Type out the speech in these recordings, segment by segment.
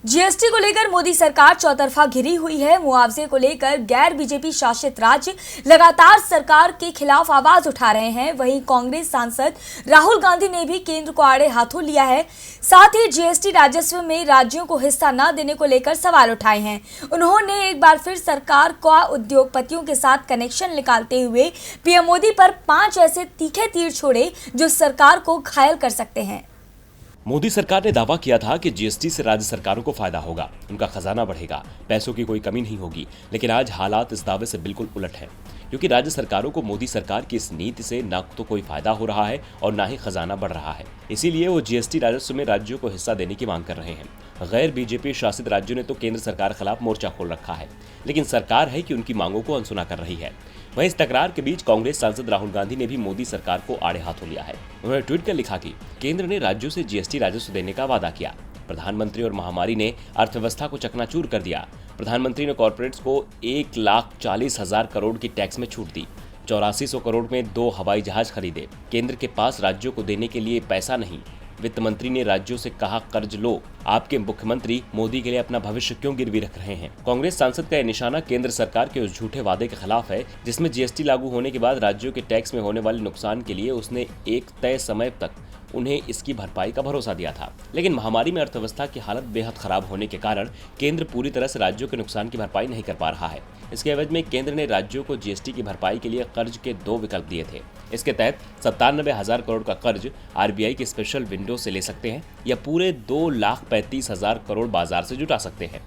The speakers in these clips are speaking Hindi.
जीएसटी को लेकर मोदी सरकार चौतरफा घिरी हुई है। मुआवजे को लेकर गैर बीजेपी शासित राज्य लगातार सरकार के खिलाफ आवाज उठा रहे हैं। वहीं कांग्रेस सांसद राहुल गांधी ने भी केंद्र को आड़े हाथों लिया है। साथ ही जीएसटी राजस्व में राज्यों को हिस्सा न देने को लेकर सवाल उठाए हैं। उन्होंने एक बार फिर सरकार का उद्योगपतियों के साथ कनेक्शन निकालते हुए पीएम मोदी पर 5 ऐसे तीखे तीर छोड़े जो सरकार को घायल कर सकते हैं। मोदी सरकार ने दावा किया था कि जीएसटी से राज्य सरकारों को फायदा होगा, उनका खजाना बढ़ेगा, पैसों की कोई कमी नहीं होगी। लेकिन आज हालात इस दावे से बिल्कुल उलट है, क्योंकि राज्य सरकारों को मोदी सरकार की इस नीति से न तो कोई फायदा हो रहा है और न ही खजाना बढ़ रहा है। इसीलिए वो जीएसटी राजस्व में राज्यों को हिस्सा देने की मांग कर रहे हैं। गैर बीजेपी शासित राज्यों ने तो केंद्र सरकार खिलाफ मोर्चा खोल रखा है, लेकिन सरकार है कि उनकी मांगों को अनसुना कर रही है। वहीं इस तकरार के बीच कांग्रेस सांसद राहुल गांधी ने भी मोदी सरकार को आड़े हाथों लिया है। उन्होंने ट्वीट कर लिखा कि केंद्र ने राज्यों से जीएसटी राजस्व देने का वादा किया। प्रधानमंत्री और महामारी ने अर्थव्यवस्था को चकनाचूर कर दिया। प्रधानमंत्री ने कॉर्पोरेट्स को 1,40,000 करोड़ की टैक्स में छूट दी। 8400 करोड़ में 2 हवाई जहाज खरीदे। केंद्र के पास राज्यों को देने के लिए पैसा नहीं। वित्त मंत्री ने राज्यों से कहा कर्ज लो। आपके मुख्यमंत्री मोदी के लिए अपना भविष्य क्यों गिरवी रख रहे हैं? कांग्रेस सांसद का यह निशाना केंद्र सरकार के उस झूठे वादे के खिलाफ है, जिसमें जीएसटी लागू होने के बाद राज्यों के टैक्स में होने वाले नुकसान के लिए उसने एक तय समय तक उन्हें इसकी भरपाई का भरोसा दिया था। लेकिन महामारी में अर्थव्यवस्था की हालत बेहद खराब होने के कारण केंद्र पूरी तरह से राज्यों के नुकसान की भरपाई नहीं कर पा रहा है। इसके एवज में केंद्र ने राज्यों को जीएसटी की भरपाई के लिए कर्ज के 2 विकल्प दिए थे। इसके तहत 97,000 करोड़ का कर्ज आरबीआई की स्पेशल विंडो से ले सकते हैं या पूरे 2,35,000 करोड़ बाजार से जुटा सकते हैं।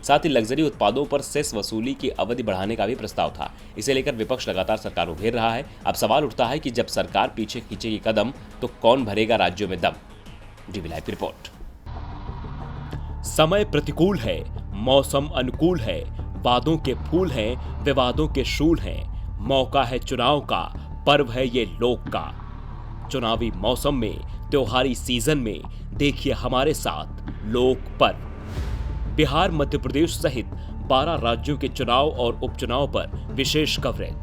साथ ही लग्जरी उत्पादों पर सेस वसूली की अवधि बढ़ाने का भी प्रस्ताव था। इसे लेकर विपक्ष लगातार सरकार को घेर रहा है। अब सवाल उठता है कि जब सरकार पीछे खींचेगी कदम तो कौन भरेगा राज्यों में दम? डीबी लाइव की रिपोर्ट। समय प्रतिकूल है, मौसम अनुकूल है, वादों के फूल हैं, विवादों के शूल हैं। मौका है चुनाव का, पर्व है ये लोक का। चुनावी मौसम में, त्योहारी सीजन में देखिए हमारे साथ लोक पर्व। बिहार, मध्य प्रदेश सहित 12 राज्यों के चुनाव और उपचुनाव पर विशेष कवरेज।